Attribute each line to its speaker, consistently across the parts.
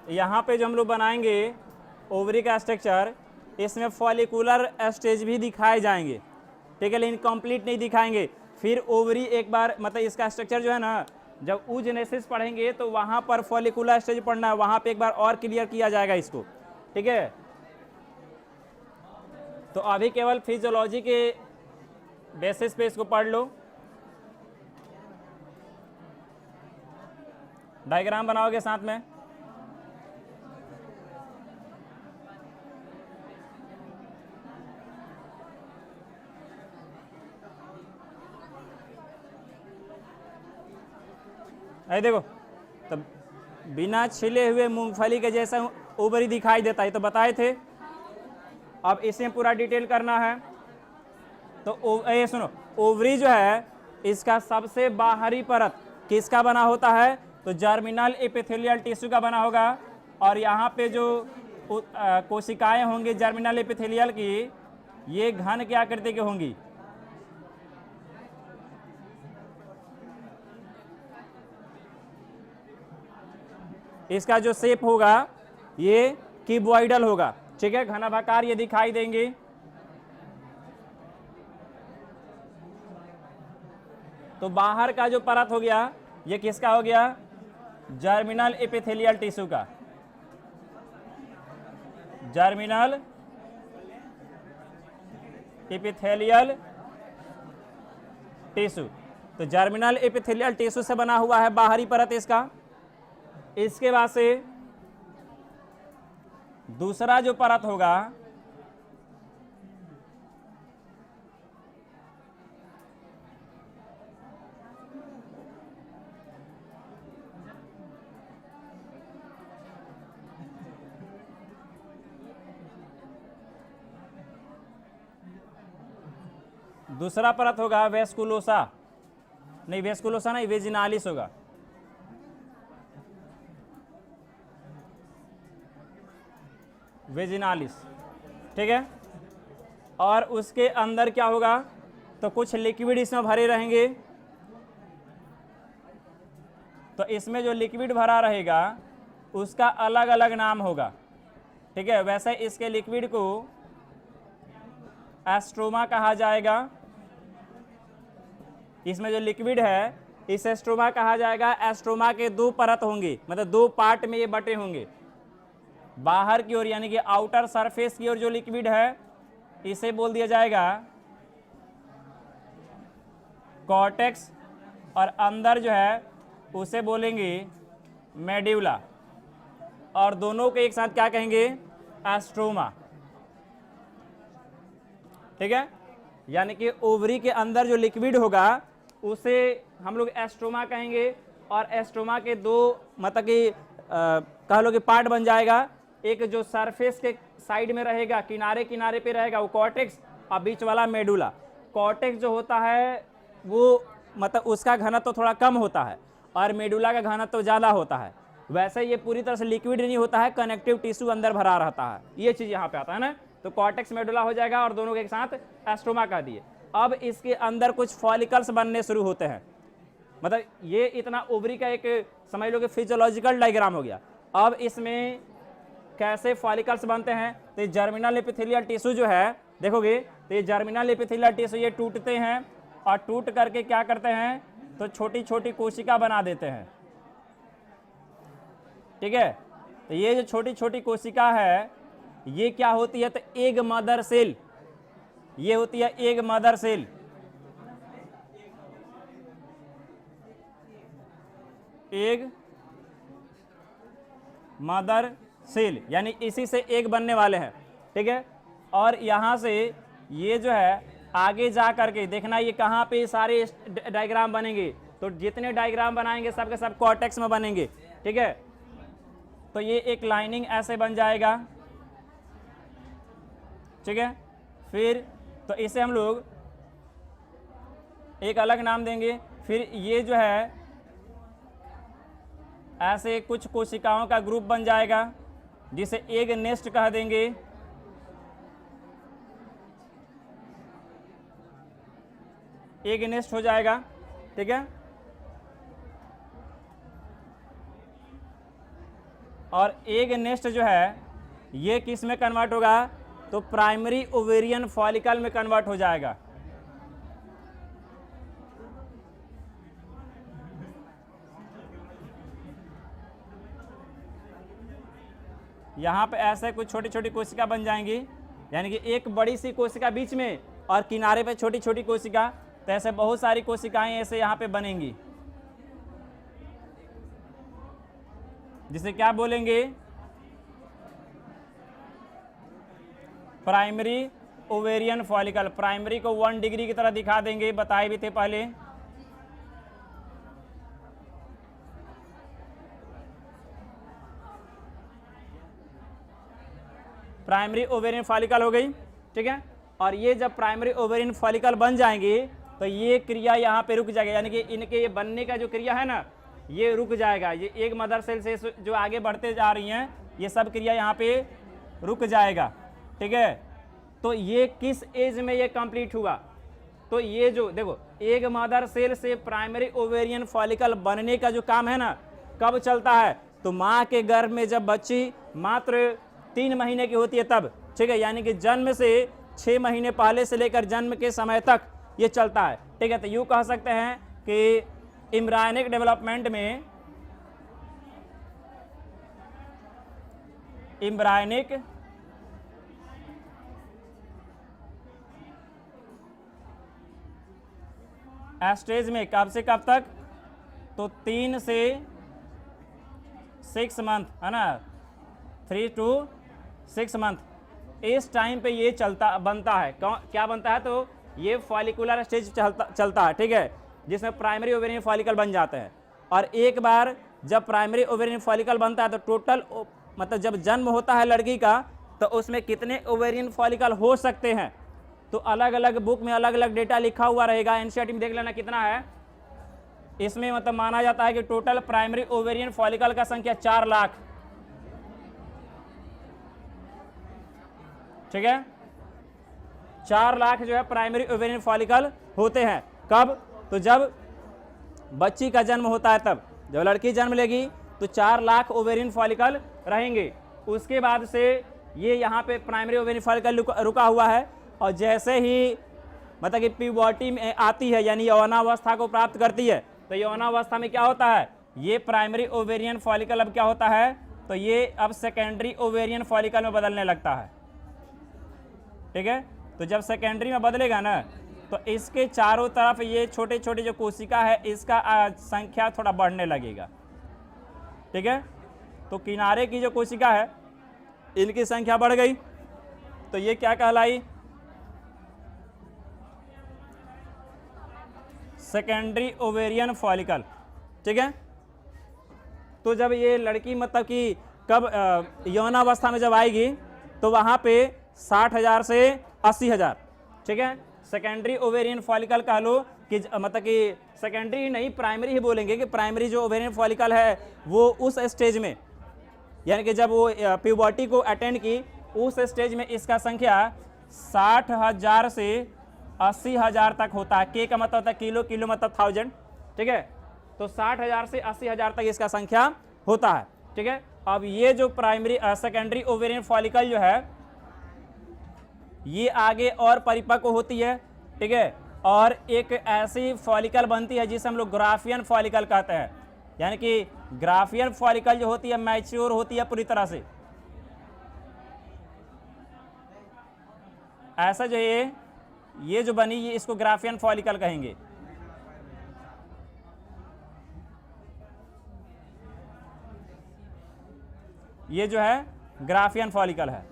Speaker 1: यहाँ पे जो हम लोग बनाएंगे ओवरी का स्ट्रक्चर, इसमें फॉलिकुलर स्टेज भी दिखाए जाएंगे, ठीक है, लेकिन कंप्लीट नहीं दिखाएंगे। फिर ओवरी एक बार मतलब इसका स्ट्रक्चर जो है ना, जब oogenesis पढ़ेंगे तो वहाँ पर फॉलिकुलर स्टेज पढ़ना है, वहाँ पे एक बार और क्लियर किया जाएगा इसको, ठीक है। तो अभी केवल फिजियोलॉजी के बेसिस पे इसको पढ़ लो। डायग्राम बनाओगे साथ में। अरे देखो, तब बिना छिले हुए मूंगफली के जैसा ओवरी दिखाई देता है, तो बताए थे। अब इसमें पूरा डिटेल करना है। तो ये सुनो, ओवरी जो है इसका सबसे बाहरी परत किसका बना होता है? तो जर्मिनल एपिथेलियल टिश्यू का बना होगा। और यहाँ पे जो कोशिकाएं होंगी जर्मिनल एपिथेलियल की, ये घन की आकृति की होंगी। इसका जो शेप होगा ये क्यूबॉइडल होगा, ठीक है, घनाभाकार ये दिखाई देंगे। तो बाहर का जो परत हो गया ये किसका हो गया? जर्मिनल एपिथेलियल टिश्यू का। जर्मिनल एपिथेलियल टिश्यू, तो जर्मिनल एपिथेलियल टिश्यू से बना हुआ है बाहरी परत इसका। इसके बाद से दूसरा जो परत होगा दूसरा परत होगा वेस्कुलोसा, नहीं वेस्कुलोसा नहीं, वेजिनालिस होगा। वेजिनालिस, ठीक है। और उसके अंदर क्या होगा? तो कुछ लिक्विड इसमें भरे रहेंगे। तो इसमें जो लिक्विड भरा रहेगा उसका अलग अलग नाम होगा, ठीक है। वैसे इसके लिक्विड को एस्ट्रोमा कहा जाएगा। इसमें जो लिक्विड है इस एस्ट्रोमा कहा जाएगा। एस्ट्रोमा के दो परत होंगे, मतलब दो पार्ट में ये बटे होंगे। बाहर की ओर यानी कि आउटर सरफेस की ओर जो लिक्विड है इसे बोल दिया जाएगा कॉर्टेक्स, और अंदर जो है उसे बोलेंगे मेड्यूला, और दोनों को एक साथ क्या कहेंगे? एस्ट्रोमा, ठीक है। यानी कि ओवरी के अंदर जो लिक्विड होगा उसे हम लोग एस्ट्रोमा कहेंगे। और एस्ट्रोमा के दो मतलब कि कह लो कि पार्ट बन जाएगा। एक जो सरफेस के साइड में रहेगा, किनारे किनारे पे रहेगा, वो कॉर्टेक्स, और बीच वाला मेडुला। कॉर्टेक्स जो होता है वो मतलब उसका घनत्व तो थोड़ा कम होता है, और मेडुला का घनत्व तो ज़्यादा होता है। वैसे ये पूरी तरह से लिक्विड नहीं होता है, कनेक्टिव टिश्यू अंदर भरा रहता है। ये चीज़ यहाँ पे आता है ना। तो कॉर्टेक्स मेडुला हो जाएगा और दोनों के एक साथ एस्ट्रोमा कह दिए। अब इसके अंदर कुछ फॉलिकल्स बनने शुरू होते हैं। मतलब ये इतना ओवरी का एक समझ लो कि फिजियोलॉजिकल डायग्राम हो गया। अब इसमें कैसे फॉलिकल्स बनते हैं? तो ये जर्मिनल एपिथेलियल टिश्यू जो है देखोगे, तो ये जर्मिनल एपिथेलियल टिश्यू ये टूटते हैं, और टूट करके क्या करते हैं? तो छोटी छोटी कोशिका बना देते हैं, ठीक है। तो ये जो छोटी छोटी कोशिका है ये क्या होती है? तो एग मदर सेल, ये होती है egg mother cell. Egg mother cell यानी इसी से एग बनने वाले हैं, ठीक है। और यहां से ये जो है आगे जा करके देखना ये कहां पे सारे डायग्राम बनेंगे। तो जितने डायग्राम बनाएंगे सब के सब कॉर्टेक्स में बनेंगे, ठीक है। तो ये एक लाइनिंग ऐसे बन जाएगा, ठीक है। फिर तो इसे हम लोग एक अलग नाम देंगे। फिर ये जो है ऐसे कुछ कोशिकाओं का ग्रुप बन जाएगा जिसे एग नेस्ट कह देंगे। एग नेस्ट हो जाएगा, ठीक है। और एग नेस्ट जो है ये किस में कन्वर्ट होगा, तो प्राइमरी ओवेरियन फॉलिकल में कन्वर्ट हो जाएगा। यहाँ पे ऐसे कुछ छोटी छोटी कोशिका बन जाएंगी, यानी कि एक बड़ी सी कोशिका बीच में और किनारे पे छोटी छोटी कोशिका, तो ऐसे बहुत सारी कोशिकाएं ऐसे यहाँ पे बनेंगी, जिसे क्या बोलेंगे, प्राइमरी ओवेरियन फॉलिकल। प्राइमरी को 1 डिग्री की तरह दिखा देंगे, बताए भी थे पहले। प्राइमरी ओवेरियन फॉलिकल हो गई, ठीक है। और ये जब प्राइमरी ओवेरियन फॉलिकल बन जाएंगे तो ये क्रिया यहाँ पे रुक जाएगी, यानी कि इनके ये बनने का जो क्रिया है ना ये रुक जाएगा। ये एक मदर सेल से जो आगे बढ़ते जा रही हैं ये सब क्रिया यहाँ पे रुक जाएगा, ठीक है। तो ये किस एज में ये कंप्लीट हुआ, तो ये जो देखो एक मदर सेल से प्राइमरी ओवेरियन फॉलिकल बनने का जो काम है ना कब चलता है, तो माँ के गर्भ में जब बच्ची मात्र 3 महीने की होती है तब, ठीक है। यानी कि जन्म से 6 महीने पहले से लेकर जन्म के समय तक ये चलता है, ठीक है। तो यूँ कह सकते हैं कि एम्ब्रायनिक डेवलपमेंट में एम्ब्रायनिक स्टेज में कब से कब तक, तो 3 से 6 मंथ है ना, 3 to 6 मंथ, इस टाइम पे ये बनता है। क्या बनता है, तो ये फॉलिकुलर स्टेज चलता है, ठीक है, जिसमें प्राइमरी ओवेरियन फॉलिकल बन जाते हैं। और एक बार जब प्राइमरी ओवेरियन फॉलिकल बनता है तो टोटल मतलब जब जन्म होता है लड़की का तो उसमें कितने ओवेरियन फॉलिकल हो सकते हैं, तो अलग अलग बुक में अलग अलग डेटा लिखा हुआ रहेगा, एनसीईआरटी में देख लेना कितना है। इसमें मतलब माना जाता है कि टोटल प्राइमरी ओवेरियन फॉलिकल का संख्या 4 लाख, ठीक है। 4 लाख जो है प्राइमरी ओवेरियन फॉलिकल होते हैं। कब, तो जब बच्ची का जन्म होता है तब, जब लड़की जन्म लेगी तो 4 लाख ओवेरियन फॉलिकल रहेंगे। उसके बाद से ये यहाँ पे प्राइमरी ओवेरियन फॉलिकल रुका हुआ है, और जैसे ही मतलब कि प्यूबर्टी में आती है यानी यौनावस्था को प्राप्त करती है, तो यौनावस्था में क्या होता है, ये प्राइमरी ओवेरियन फॉलिकल अब क्या होता है, तो ये अब सेकेंडरी ओवेरियन फॉलिकल में बदलने लगता है, ठीक है। तो जब सेकेंडरी में बदलेगा ना तो इसके चारों तरफ ये छोटे छोटे जो कोशिका है इसका संख्या थोड़ा बढ़ने लगेगा, ठीक है। तो किनारे की जो कोशिका है इनकी संख्या बढ़ गई, तो ये क्या कहलाई, सेकेंडरी ओवेरियन फॉलिकल, ठीक है। तो जब ये लड़की मतलब कि कब यौनावस्था में जब आएगी तो वहाँ पे 60,000 से 80,000, ठीक है। सेकेंडरी ओवेरियन फॉलिकल कह लो कि मतलब कि सेकेंडरी ही नहीं प्राइमरी ही बोलेंगे कि प्राइमरी जो ओवेरियन फॉलिकल है वो उस स्टेज में, यानी कि जब वो प्यूबर्टी को अटेंड की उस स्टेज में इसका संख्या 60,000 से 80,000 तक होता है। के का मतलब होता है किलो, किलो मतलब 1000, ठीक है। तो 60,000 से 80,000 तक इसका संख्या होता है, ठीक है। अब ये जो प्राइमरी सेकेंडरी ओवेरियन फॉलिकल जो है ये आगे और परिपक्व होती है, ठीक है, और एक ऐसी फॉलिकल बनती है जिसे हम लोग ग्राफियन फॉलिकल कहते हैं। यानी कि ग्राफियन फॉलिकल जो होती है मैच्योर होती है पूरी तरह से। ऐसा जो ये जो बनी ये इसको ग्राफियन फॉलिकल कहेंगे। ये जो है ग्राफियन फॉलिकल है,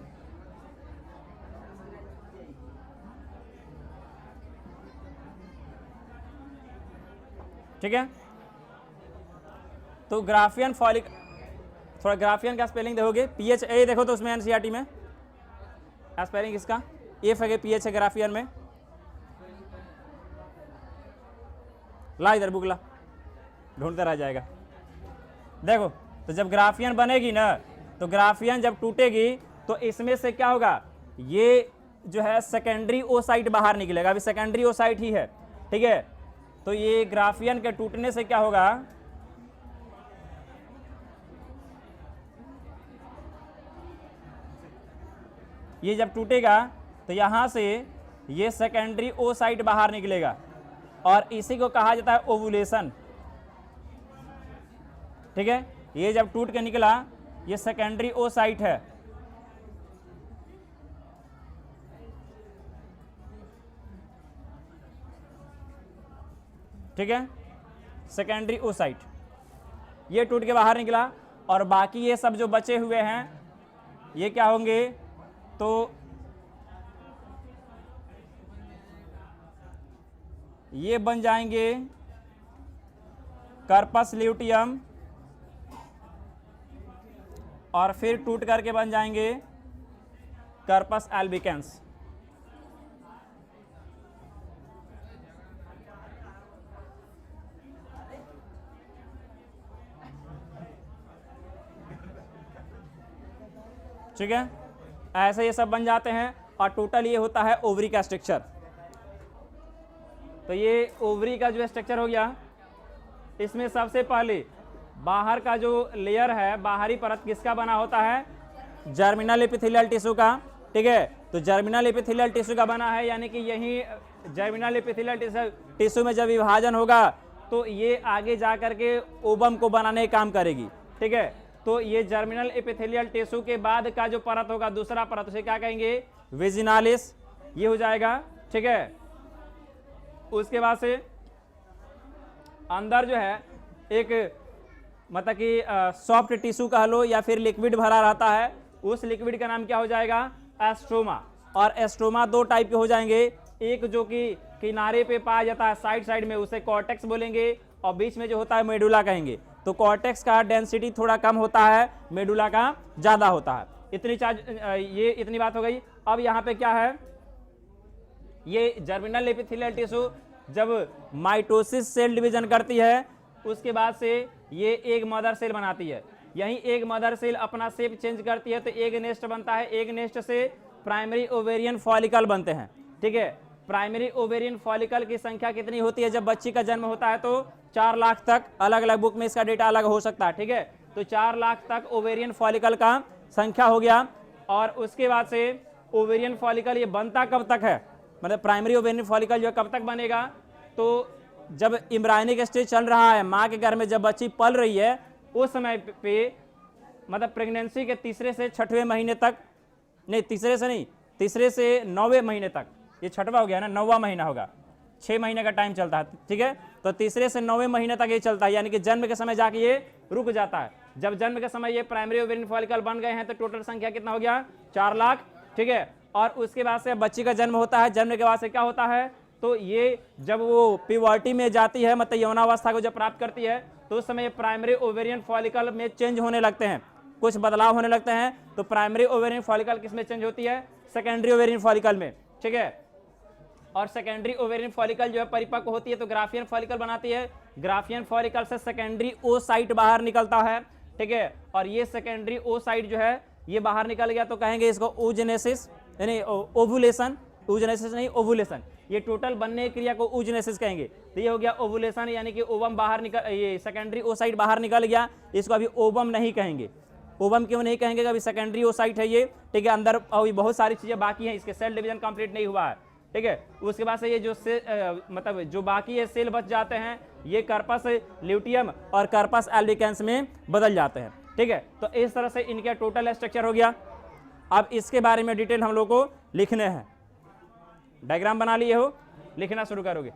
Speaker 1: ठीक है। तो ग्राफियन फॉलिक, थोड़ा ग्राफियन का स्पेलिंग देखोगे, PHA देखो तो उसमें एनसीईआरटी में स्पेलिंग इसका एफ है, PH है ग्राफियन में। ला इधर बुक ला, ढूंढते रह जाएगा। देखो तो जब ग्राफियन बनेगी ना तो ग्राफियन जब टूटेगी तो इसमें से क्या होगा, ये जो है सेकेंडरी ओसाइट बाहर निकलेगा। अभी सेकेंडरी ओसाइट ही है, ठीक है। तो ये ग्राफियन के टूटने से क्या होगा, ये जब टूटेगा तो यहाँ से ये सेकेंडरी ओसाइट बाहर निकलेगा और इसी को कहा जाता है ओवुलेशन। ठीक है, ये जब टूट के निकला ये सेकेंडरी ओसाइट है। ठीक है, सेकेंडरी ओसाइट ये टूट के बाहर निकला और बाकी ये सब जो बचे हुए हैं ये क्या होंगे, तो ये बन जाएंगे कार्पस ल्यूटियम और फिर टूट करके बन जाएंगे कार्पस एल्बिकेंस। ठीक है, ऐसे ये सब बन जाते हैं और टोटल ये होता है ओवरी का स्ट्रक्चर। तो ये ओवरी का जो स्ट्रक्चर हो गया, इसमें सबसे पहले बाहर का जो लेयर है, बाहरी परत किसका बना होता है, जर्मिनल एपिथेलियल टिश्यू का। ठीक है, तो जर्मिनल एपिथेलियल टिश्यू का बना है, यानी कि यही जर्मिनल एपिथेलियल टिश्यू में जब विभाजन होगा तो ये आगे जा करके ओबम को बनाने का काम करेगी। ठीक है, तो ये जर्मिनल एपिथेलियल टिश्यू के बाद का जो परत होगा, दूसरा परत, उसे क्या कहेंगे, वेजिनालिस, ये हो जाएगा। ठीक है, उसके बाद से अंदर जो है एक मतलब कि सॉफ्ट टिश्यू कह लो या फिर लिक्विड भरा रहता है, उस लिक्विड का नाम क्या हो जाएगा, एस्ट्रोमा। और एस्ट्रोमा दो टाइप के हो जाएंगे, एक जो कि किनारे पे पाया जाता है साइड साइड में, उसे कॉर्टेक्स बोलेंगे, और बीच में जो होता है मेडुला कहेंगे। तो कॉर्टेक्स का डेंसिटी थोड़ा कम होता है, मेडुला का ज्यादा होता है। ये इतनी बात हो गई। अब यहाँ पे क्या है, ये जर्मिनल एपिथेलियल टिश्यू जब माइटोसिस सेल डिवीजन करती है, उसके बाद से ये एक मदर सेल बनाती है। यही एक मदर सेल अपना शेप चेंज करती है तो एक नेस्ट बनता है। एक नेस्ट से प्राइमरी ओवेरियन फॉलिकल बनते हैं। ठीक है, प्राइमरी ओवेरियन फॉलिकल की संख्या कितनी होती है, जब बच्ची का जन्म होता है तो 4 लाख तक, अलग अलग बुक में इसका डेटा अलग हो सकता है। ठीक है, तो 4 लाख तक ओवेरियन फॉलिकल का संख्या हो गया। और उसके बाद से ओवेरियन फॉलिकल ये बनता कब तक है, मतलब प्राइमरी ओवेरियन फॉलिकल जो है कब तक बनेगा, तो जब एम्ब्रायनिक स्टेज चल रहा है, माँ के घर में जब बच्ची पल रही है, उस समय पे मतलब प्रेगनेंसी के तीसरे से छठवें महीने तक, नहीं तीसरे से नहीं, तीसरे से 9वें महीने तक, ये छठवा हो गया ना, 9वां महीना होगा, 6 महीने का टाइम चलता है। ठीक है, तो तीसरे से 9वें महीने तक ये चलता है, यानी कि जन्म के समय जाके ये रुक जाता है। जब जन्म के समय ये प्राइमरी ओवेरियन फॉलिकल बन गए हैं तो टोटल संख्या कितना हो गया, 4 लाख। ठीक है, और उसके बाद से बच्ची का जन्म होता है, जन्म के बाद से क्या होता है, तो ये जब वो प्यूबर्टी में जाती है, मतलब यौनावस्था को जब प्राप्त करती है, तो उस समय प्राइमरी ओवेरियन फॉलिकल में चेंज होने लगते हैं, कुछ बदलाव होने लगते हैं। तो प्राइमरी ओवेरियन फॉलिकल किस में चेंज होती है, सेकेंडरी ओवेरियन फॉलिकल में। ठीक है, और सेकेंडरी ओवेरियन फॉलिकल जो है परिपक्व होती है तो ग्राफियन फॉलिकल बनाती है। ग्राफियन फॉलिकल से सेकेंडरी ओसाइट बाहर निकलता है। ठीक है, और ये सेकेंडरी ओसाइट जो है ये बाहर निकल गया तो कहेंगे इसको oogenesis, यानी ओवुलेशन, oogenesis नहीं ओवुलेशन, ये टोटल बनने की क्रिया को oogenesis कहेंगे। तो ये हो गया ओवुलेशन, यानी कि ओवम बाहर निकल, ये सेकेंडरी ओसाइट बाहर निकल गया, इसको अभी ओवम नहीं कहेंगे। ओवम क्यों नहीं कहेंगे, अभी सेकेंडरी ओसाइट है ये। ठीक है, अंदर अभी बहुत सारी चीजें बाकी हैं, इसके सेल डिवीजन कंप्लीट नहीं हुआ है। ठीक है, उसके बाद से ये जो मतलब जो बाकी है सेल बच जाते हैं, ये कार्पस ल्यूटियम और कार्पस एल्बिकेंस में बदल जाते हैं। ठीक है, तो इस तरह से इनका टोटल स्ट्रक्चर हो गया। अब इसके बारे में डिटेल हम लोग को लिखने हैं। डायग्राम बना लिए हो, लिखना शुरू करोगे।